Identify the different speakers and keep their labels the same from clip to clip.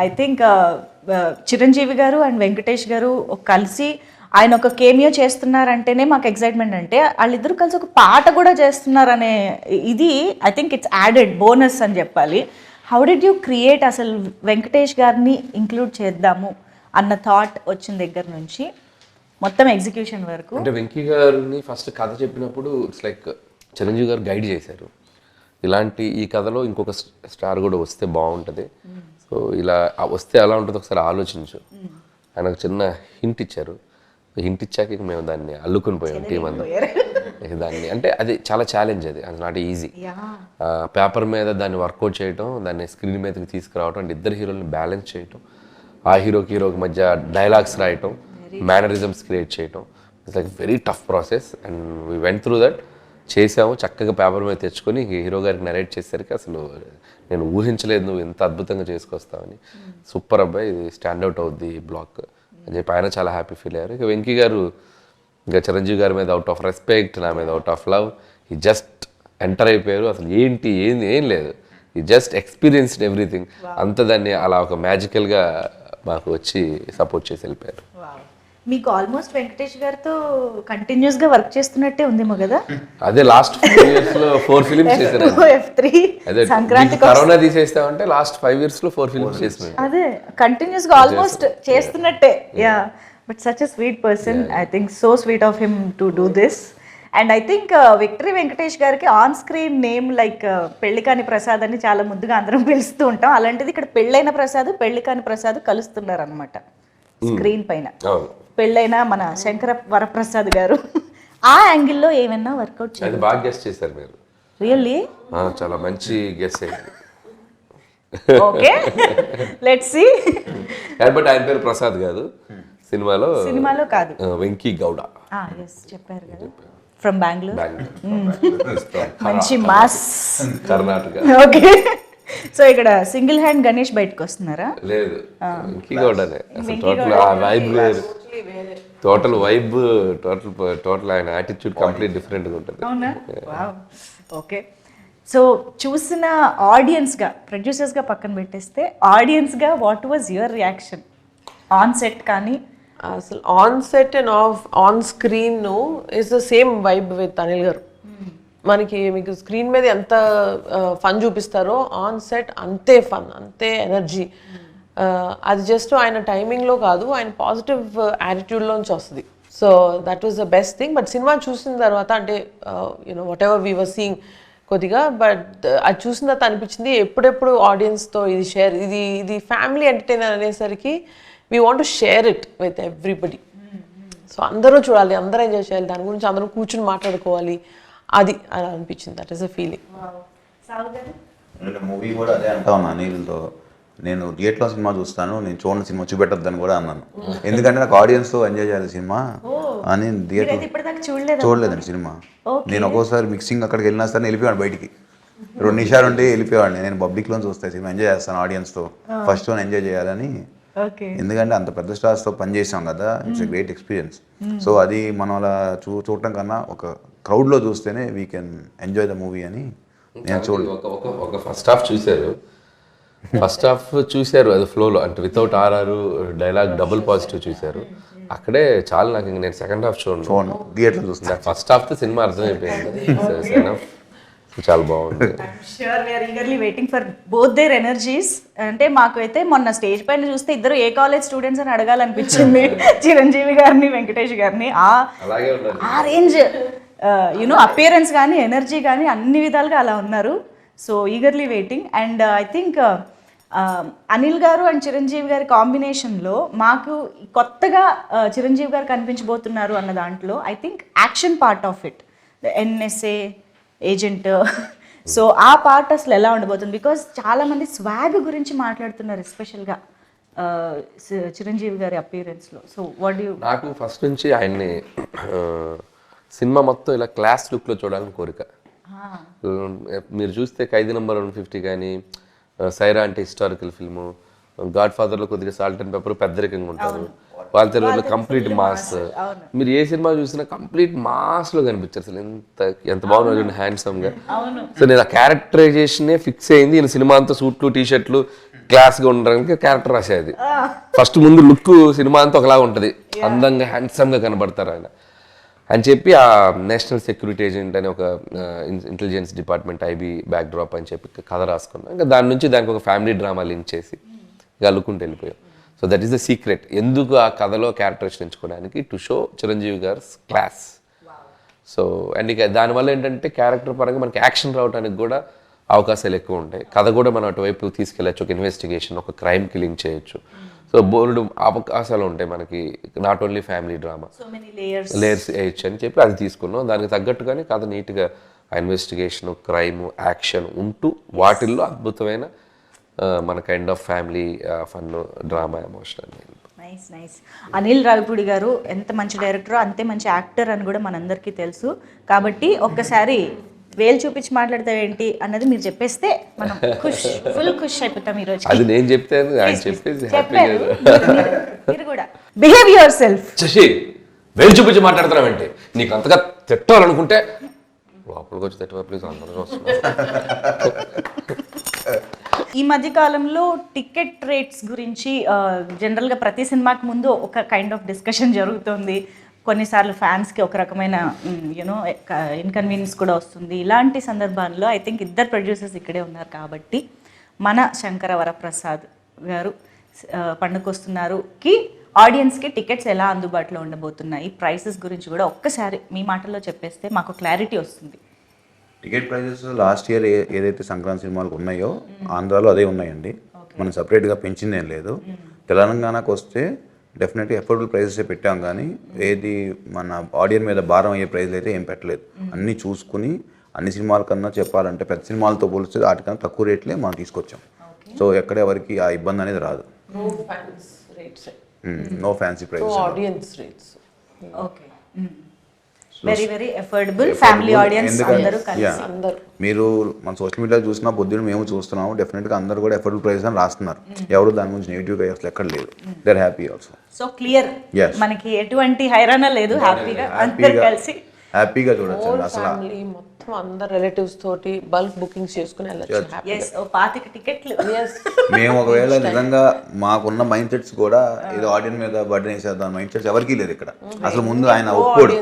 Speaker 1: I think Chiranjeevi గారు and Venkatesh గారు కలిసి ఆయన ఒక కేమియో చేస్తున్నారంటేనే మాకు ఎక్సైట్మెంట్. అంటే వాళ్ళిద్దరు కలిసి ఒక పాట కూడా చేస్తున్నారనే ఇది I think it's added bonus అని చెప్పాలి. హౌ డిడ్ యూ క్రియేట్ అసలు వెంకటేష్ గారిని ఇంక్లూడ్ చేద్దాము అన్న థాట్ వచ్చిన దగ్గర నుంచి మొత్తం ఎగ్జిక్యూషన్ వరకు?
Speaker 2: అంటే వెంకీ గారిని ఫస్ట్ కథ చెప్పినప్పుడు ఇట్స్ లైక్ చిరంజీవి గారు గైడ్ చేశారు, ఇలాంటి ఈ కథలో ఇంకొక స్టార్ కూడా వస్తే బాగుంటుంది, సో ఇలా వస్తే ఎలా ఉంటుందో ఒకసారి ఆలోచించు. ఆయన ఒక చిన్న హింట్ ఇచ్చారు. హింట్ ఇచ్చాక ఇక మేము దాన్ని అల్లుకుని పోయాం టీం అంతా దాన్ని. అంటే అది చాలా ఛాలెంజ్, అది నాట్ ఈజీ. పేపర్ మీద దాన్ని వర్కౌట్ చేయటం, దాన్ని స్క్రీన్ మీదకి తీసుకురావటం, అంటే ఇద్దరు హీరోని బ్యాలెన్స్ చేయటం, ఆ హీరోకి మధ్య డైలాగ్స్ రాయటం, మేనరిజమ్స్ క్రియేట్ చేయటం, it's like very tough process. And we went through that. చేసాము, చక్కగా పేపర్ మీద తెచ్చుకొని హీరో గారికి నరేట్ చేసేసరికి అసలు నేను ఊహించలేదు నువ్వు ఇంత అద్భుతంగా చేసుకొస్తావని. సూపర్ అబ్బాయి, ఇది స్టాండ్అవుట్ అవుద్ది బ్లాక్ అని చెప్పి ఆయన చాలా హ్యాపీ ఫీల్ అయ్యారు. ఇక వెంకీ గారు ఇంకా చిరంజీవి గారి మీద అవుట్ ఆఫ్ రెస్పెక్ట్, నా మీద అవుట్ ఆఫ్ లవ్, ఈ జస్ట్ ఎంటర్ అయిపోయారు. అసలు ఏం లేదు, ఈ జస్ట్ ఎక్స్పీరియన్స్డ్ ఎవ్రీథింగ్. అంత దాన్ని అలా ఒక మ్యాజికల్గా మాకు వచ్చి సపోర్ట్ చేసి వెళ్ళిపోయారు.
Speaker 1: మీకు ఆల్మోస్ట్ వెంకటేష్ గారితో కంటిన్యూస్ గా వర్క్ చేస్తున్నట్టే ఉందేమో కదా?
Speaker 2: అదే లాస్ట్ 4 years లో 4 ఫిలిమ్స్ చేశారు.
Speaker 1: అదే సంక్రాంతి
Speaker 2: కరోనా తీసేస్తామంటే లాస్ట్ 5 years లో 4 ఫిలిమ్స్ చేశారు.
Speaker 1: అదే కంటిన్యూస్ గా ఆల్మోస్ట్ చేస్తున్నట్టే. Yeah, but such a sweet person. I think so sweet of him to do this. And I think Victory Venkatesh గారికి on screen name like Pellikani Prasad అని చాలా ముద్దుగా అందరం పిలుస్తూ ఉంటాం. అలాంటిది ఇక్కడ పెళ్ళైన ప్రసాద్, పెళ్లికాని ప్రసాద్ కలుస్తున్నారు అనమాట స్క్రీన్ పైన. పెళ్ళైన మన శంకర వరప్రసాద్ గారు ఆ యాంగిల్లో ఏమైనా వర్కౌట్ చేయాలి.
Speaker 2: బాగా గెస్ చేశారు మీరు.
Speaker 1: రియల్లీ
Speaker 2: చాలా మంచి గెస్ అయ్యింది.
Speaker 1: Okay, let's see.
Speaker 2: బట్ ఆయన పేరు ప్రసాద్ కాదు, సినిమాలో కాదు, వెంకీ గౌడ.
Speaker 1: ఎస్ చెప్పారు కదా, ఫ్రమ్ బెంగళూరు. మంచి మాస్
Speaker 2: కర్ణాటక.
Speaker 1: ఓకే, సో ఇక్కడ సింగిల్ హ్యాండ్ గణేష్ బయటకు వస్తున్నారా?
Speaker 2: లేదు, వెంకీ గౌడనే. అసలు టోటల్ ఆ వైబ్ వేరు, టోటల్ వైబ్, టోటల్ ఆయన యాటిట్యూడ్ కంప్లీట్ డిఫరెంట్గా ఉంటుంది.
Speaker 1: అవునా? ఓకే, సో చూసిన ఆడియన్స్గా, ప్రొడ్యూసర్స్గా పక్కన పెట్టేస్తే ఆడియన్స్గా what was your reaction on set? కానీ
Speaker 3: అసలు on set and on screen is the same vibe with Anil గారు. మనకి మీకు స్క్రీన్ మీద ఎంత ఫన్ చూపిస్తారో ఆన్ సెట్ అంతే ఫన్, అంతే ఎనర్జీ. అది జస్ట్ ఆయన టైమింగ్లో కాదు, ఆయన పాజిటివ్ యాటిట్యూడ్లోంచి వస్తుంది. So that was the best thing. But cinema చూసిన తర్వాత అంటే whatever we were seeing కొద్దిగా, బట్ అది చూసిన తర్వాత అనిపించింది ఎప్పుడెప్పుడు ఆడియన్స్తో ఇది షేర్, ఇది ఫ్యామిలీ ఎంటర్టైనర్ అనేసరికి we want to share it with everybody. So అందరూ చూడాలి, అందరూ ఎంజాయ్ చేయాలి, దాని గురించి అందరూ కూర్చుని మాట్లాడుకోవాలి, అది అలా అనిపించింది. That is a feeling.
Speaker 4: నేను మూవీ కూడా అదే అంటా ఉన్నా అనిల్తో, నేను థియేటర్లో సినిమా చూస్తాను, నేను చూడని సినిమా చూపెట్టద్దని కూడా అన్నాను. ఎందుకంటే నాకు ఆడియన్స్తో ఎంజాయ్ చేయాలి సినిమా అని. థియేటర్ చూడలేదండి సినిమా. నేను ఒక్కోసారి మిక్సింగ్ అక్కడికి వెళ్ళినా సరే వెళ్ళిపోయాను బయటికి, 2 నిమిషాలు ఉంటే వెళ్ళిపోయాడిని. నేను పబ్లిక్లో చూస్తాను సినిమా, ఎంజాయ్ చేస్తాను ఆడియన్స్తో, ఫస్ట్ వన్ ఎంజాయ్ చేయాలని. ఎందుకంటే అంత పెద్ద స్టార్స్తో పనిచేసాం కదా, it's a great experience. So అది మనం అలా చూడటం కన్నా ఒక క్రౌడ్లో చూస్తేనే we can enjoy the movie అని నేను
Speaker 2: ఒక ఫస్ట్ హాఫ్ చూశారు అది ఫ్లోలో, అంటే without RR dialogue double positive చూశారు. అక్కడే చాలా నాకు ఇంక నేను సెకండ్ హాఫ్ చూడండి
Speaker 4: థియేటర్లో చూస్తాను.
Speaker 2: ఫస్ట్ హాఫ్తో సినిమా అర్థమైపోయింది, చాలా బాగుంది.
Speaker 1: Sure, we are eagerly waiting for both their energies. అంటే మాకు అయితే మొన్న స్టేజ్ పైన చూస్తే ఇద్దరు ఏ కాలేజ్ స్టూడెంట్స్ అని అడగాలనిపించింది చిరంజీవి గారిని, వెంకటేష్ గారిని. ఆ రేంజ్ అపియరెన్స్ కానీ ఎనర్జీ కానీ అన్ని విధాలుగా అలా ఉన్నారు. So eagerly waiting. And I think Anil గారు అండ్ చిరంజీవి గారి కాంబినేషన్లో మాకు కొత్తగా చిరంజీవి గారు కనిపించబోతున్నారు అన్న దాంట్లో I think action part of it, NSA agent, so ఆ పార్ట్ అసలు ఎలా ఉండబోతుంది? బికాజ్ చాలామంది స్వాగ్ గురించి మాట్లాడుతున్నారు, ఎస్పెషల్గా చిరంజీవి గారి అపియరెన్స్లో. So what you?
Speaker 2: నాకు ఫస్ట్ నుంచి ఆయన్ని సినిమా మొత్తం ఇలా క్లాస్ లుక్లో చూడాలని కోరిక. మీరు చూస్తే ఖైదీ నంబర్ 150 కానీ, సైరా అంటే హిస్టారికల్ ఫిల్ము, గాడ్ ఫాదర్లో కొద్దిగా సాల్ట్ అండ్ పెప్పర్ పెద్దరికంగా ఉంటారు, వాళ్ళ తెలుగులో కంప్లీట్ మాస్. మీరు ఏ సినిమా చూసినా కంప్లీట్ మాస్లో కనిపించారు. అసలు ఎంత బాగున్నారు హ్యాండ్సమ్గా. సో నేను ఆ క్యారెక్టరైజేషనే ఫిక్స్ అయింది. ఈయన సినిమా అంతా సూట్లు, టీషర్ట్లు, క్లాస్గా ఉండడానికి క్యారెక్టర్ రాసేది. ఫస్ట్ ముందు లుక్ సినిమా అంతా ఒకలా ఉంటుంది, అందంగా హ్యాండ్సమ్గా కనబడతారు ఆయన అని చెప్పి ఆ నేషనల్ సెక్యూరిటీ ఏజెంట్ అని ఒక intelligence department IB back drop అని చెప్పి కథ రాసుకున్నాం. ఇంకా దాని నుంచి దానికి ఒక ఫ్యామిలీ డ్రామా లింక్ చేసి ఇక అల్లుకుంటూ వెళ్ళిపోయాం. So that is the secret, ఎందుకు ఆ కథలో క్యారెక్టరేషన్ ఎంచుకోవడానికి, టు షో చిరంజీవి గారి క్లాస్. సో అండ్ ఇక దానివల్ల ఏంటంటే క్యారెక్టర్ పరంగా మనకి యాక్షన్ రావడానికి కూడా అవకాశాలు ఎక్కువ ఉంటాయి. కథ కూడా మనం అటువైపు తీసుకెళ్ళచ్చు, ఒక ఇన్వెస్టిగేషన్, ఒక క్రైమ్కి లింక్ చేయొచ్చు. సో బోల్డ్ అవకాశాలు ఉంటాయి మనకి, not only family drama, layers వేయచ్చు అని చెప్పి అది తీసుకున్నాం. దానికి తగ్గట్టుగానే కథ నీట్గా ఆ ఇన్వెస్టిగేషన్, క్రైమ్, యాక్షన్ ఉంటూ వాటిల్లో అద్భుతమైన మన kind of family fun, drama, emotional.
Speaker 1: Nice nice. Anil Ravipudi గారు ఎంత మంచి డైరెక్టర్, అంతే మంచి యాక్టర్ అని కూడా మనందరికీ తెలుసు. కాబట్టి ఒక్కసారి వేలు చూపించి మాట్లాడతావేంటి అన్నది మీరు చెప్పేస్తే మనం ఫుల్ ఖుష్ అయిపోతాం ఈరోజు.
Speaker 2: అది నేను చెప్తే ఆయన చెప్పేసి
Speaker 1: మీరు కూడా బిహేవ్ యువర్ సెల్ఫ్.
Speaker 2: శశి, వేలు చూపించి మాట్లాడుతున్నావంటే నీకు అంతగా తిట్టాలనుకుంటే లోపలికి వచ్చి తిట్టవా ప్లీజ్, అందరూ వస్తున్నారు.
Speaker 1: ఈ మధ్య కాలంలో టికెట్ రేట్స్ గురించి జనరల్గా ప్రతి సినిమాకి ముందు ఒక కైండ్ ఆఫ్ డిస్కషన్ జరుగుతుంది. కొన్నిసార్లు ఫ్యాన్స్కి ఒక రకమైన యూనో ఇన్కన్వీనియన్స్ కూడా వస్తుంది. ఇలాంటి సందర్భాల్లో ఐ థింక్ ఇద్దరు ప్రొడ్యూసర్స్ ఇక్కడే ఉన్నారు కాబట్టి మన శంకర వరప్రసాద్ గారు పండుకొస్తున్నారుకి ఆడియన్స్కి టికెట్స్ ఎలా అందుబాటులో ఉండబోతున్నాయి, ప్రైసెస్ గురించి కూడా ఒక్కసారి మీ మాటల్లో చెప్పేస్తే మాకు క్లారిటీ వస్తుంది.
Speaker 4: టికెట్ ప్రైజెస్ లాస్ట్ ఇయర్ ఏదైతే సంక్రాంతి సినిమాలకు ఉన్నాయో ఆంధ్రాలో అదే ఉన్నాయండి. మనం సపరేట్గా పెంచింది ఏం లేదు. తెలంగాణకు వస్తే డెఫినెట్గా అఫోర్డబుల్ ప్రైజెసే పెట్టాం, కానీ ఏది మన ఆడియన్స్ మీద భారం అయ్యే ప్రైజ్లు అయితే ఏం పెట్టలేదు. అన్నీ చూసుకుని అన్ని సినిమాల కన్నా చెప్పాలంటే పెద్ద సినిమాలతో పోలిస్తే వాటికన్నా తక్కువ రేట్లే మనం తీసుకొచ్చాం. సో ఎక్కడ ఎవరికి ఆ ఇబ్బంది అనేది రాదు. No fancy prices,
Speaker 3: audience rates.
Speaker 1: Okay, very very affordable family audience అందరూ కలిసి.
Speaker 4: మీరు మన సోషల్ మీడియా చూసినా పొద్దున్న మేము చూస్తున్నాము, డెఫినెట్గా అందరూ కూడా అఫోర్డబుల్ ప్రైస్ అని రాస్తున్నారు. ఎవరు దాని గురించి నెగిటివ్గా అసలు ఎక్కడ లేదు. They are happy also.
Speaker 1: So clear, మనకి ఎటువంటి హైరాణ లేదు, హ్యాపీగా అందరూ కలిసి
Speaker 4: హ్యాపీగా చూడొచ్చు. అసలు
Speaker 3: మొత్తం అందరు రిలేటివ్స్ తోటి బల్క్ బుకింగ్స్ చేసుకుని వెళ్ళొచ్చు.
Speaker 1: 25 టికెట్లు.
Speaker 4: మేము ఒకవేళ నిజంగా మాకున్న మైండ్ సెట్స్ కూడా ఏదో ఆడియన్స్ మీద బర్డెన్ వేసేద్దాం మైండ్ సెట్స్ ఎవరికీ లేదు ఇక్కడ. అసలు ముందు ఆయన ఒప్పుకోడు.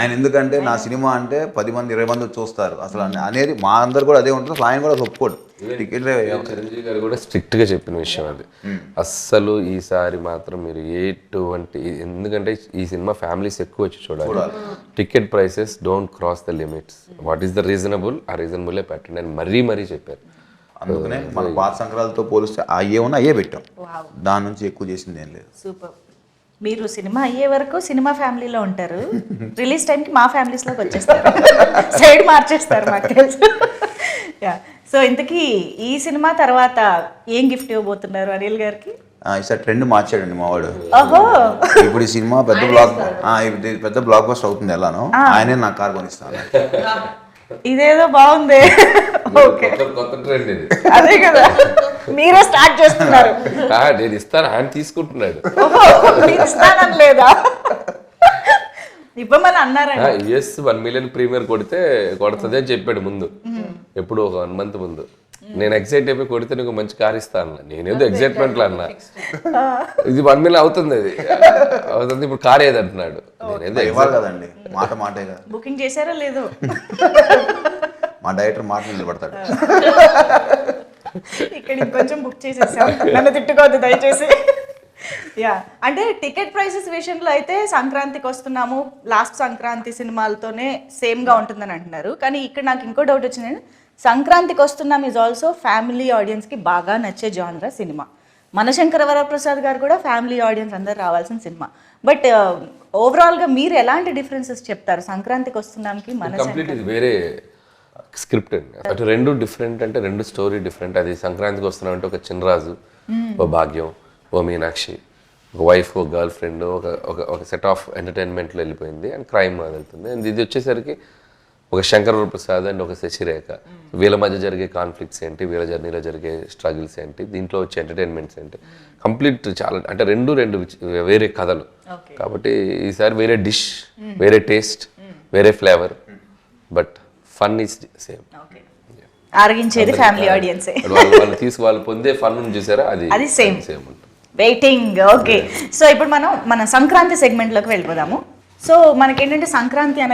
Speaker 4: ఆయన ఎందుకంటే నా సినిమా అంటే 10 మంది 20 మంది చూస్తారు అసలు అనేది మా అందరు కూడా అదే ఉంటుంది. అసలు ఆయన కూడా ఒప్పుకోడు. టికెట్
Speaker 2: చిరంజీవి గారు కూడా స్ట్రిక్ట్గా చెప్పిన విషయం అది. అస్సలు ఈసారి మాత్రం మీరు ఎటువంటి, ఎందుకంటే ఈ సినిమా ఫ్యామిలీస్ ఎక్కువ వచ్చి చూడాలి, ticket prices don't cross the limits. What is the reasonable, ఆ రీజనబుల్లే పెట్టండి అని మరీ చెప్పారు.
Speaker 4: అందుకనే మన పాత సంక్రాంతితో పోలిస్తే అయ్యే ఉన్నా అయ్యే పెట్టాం, దాని నుంచి ఎక్కువ చేసింది ఏం లేదు.
Speaker 1: సూపర్. మీరు సినిమా అయ్యే వరకు సినిమా ఫ్యామిలీలో ఉంటారు, రిలీజ్ టైంకి మా ఫ్యామిలీస్లోకి వచ్చేస్తారు, సైడ్ మార్చేస్తారు మాకు తెలుసు. సో ఇంతకీ ఈ సినిమా తర్వాత ఏం గిఫ్ట్ ఇవ్వబోతున్నారు అనిల్ గారికి?
Speaker 4: ఈసారి ట్రెండ్ మార్చాడండి మావాడు.
Speaker 1: ఓహో,
Speaker 4: ఇప్పుడు ఈ సినిమా పెద్ద బ్లాక్ బస్టర్ అవుతుంది ఎలానో, ఆయనే నాకు కార్ కొనిస్తాను.
Speaker 1: ఇదేదో బాగుంది. ఓకే,
Speaker 2: కొత్త ట్రెండ్ ఇది.
Speaker 1: అదే కదా, మీరే స్టార్ట్ చేస్తున్నారు.
Speaker 2: నేను ఇస్తాను, ఆయన తీసుకుంటున్నాడు.
Speaker 1: ఇస్తానని లేదా? ఇవ్వమని అన్నారండి.
Speaker 2: యుఎస్ 1 మిలియన్ ప్రీమియర్ కొడుతుంది అని చెప్పాడు ముందు, ఎప్పుడు ఒక 1 మంత్ ముందు. నేను ఎక్సైట్ అయిపోయి కొడితే నీకు మంచి కార్ ఇస్తా అన్న. నేనేదో ఎక్సైట్మెంట్ లో అన్నా, ఇది 1 మిలియన్ అవుతుంది, అది అవుతుంది, ఇప్పుడు కార్ ఏది అంటున్నాడు.
Speaker 4: కదండి, మాట కదా.
Speaker 1: బుకింగ్ చేశారా లేదు?
Speaker 4: మా డైరెక్టర్ మాట నిలబడతాడు.
Speaker 1: ఇక్కడ ఇంకొంచెం బుక్ చేసేసాం, నన్ను తిట్టుకోవద్దు దయచేసి. అంటే టికెట్ ప్రైసెస్ విషయంలో అయితే సంక్రాంతికి వస్తున్నాము, లాస్ట్ సంక్రాంతి సినిమాలతోనే సేమ్గా ఉంటుందని అంటున్నారు. కానీ ఇక్కడ నాకు ఇంకో డౌట్ వచ్చిందండి, సంక్రాంతికి వస్తున్నాం ఈజ్ ఆల్సో ఫ్యామిలీ ఆడియన్స్కి బాగా నచ్చే జానరా సినిమా. మన శంకర వరప్రసాద్ గారు కూడా ఫ్యామిలీ ఆడియన్స్ అందరు రావాల్సిన సినిమా. బట్ ఓవరాల్గా మీరు ఎలాంటి డిఫరెన్సెస్ చెప్తారు సంక్రాంతికి వస్తున్నాంకి? మన
Speaker 2: వేరే స్క్రిప్ట్ అండి, అటు రెండు డిఫరెంట్, అంటే రెండు స్టోరీ డిఫరెంట్. అది సంక్రాంతికి వస్తున్నాం అంటే ఒక చిన్నరాజు, ఓ భాగ్యం, ఓ మీనాక్షి, ఒక వైఫ్, ఒక గర్ల్ ఫ్రెండ్, ఒక సెట్ ఆఫ్ ఎంటర్టైన్మెంట్లో వెళ్ళిపోయింది అండ్ క్రైమ్ వెళ్తుంది. అండ్ ఇది వచ్చేసరికి ఒక శంకర వరప్రసాద్ అండ్ ఒక శశిరేఖ, వీళ్ళ మధ్య జరిగే కాన్ఫ్లిక్ట్స్ ఏంటి, వీళ్ళ జర్నీలో జరిగే స్ట్రగుల్స్ ఏంటి, దీంట్లో వచ్చే ఎంటర్టైన్మెంట్స్ ఏంటి, కంప్లీట్ చాలా అంటే రెండు వేరే కథలు. కాబట్టి ఈసారి వేరే డిష్, వేరే టేస్ట్, వేరే flavour, but fun is same.
Speaker 1: ఆరగించేది ఫ్యామిలీ ఆడియన్సే.
Speaker 2: వాళ్ళు పొందే ఫన్ చూసారా,
Speaker 1: అది సేమ్
Speaker 2: ఉంటుంది.
Speaker 1: వెయిటింగ్. ఓకే, సో ఇప్పుడు మనం మన సంక్రాంతి సెగ్మెంట్లోకి వెళ్ళిపోదాము. సో మనకేంటంటే సంక్రాంతి అనగా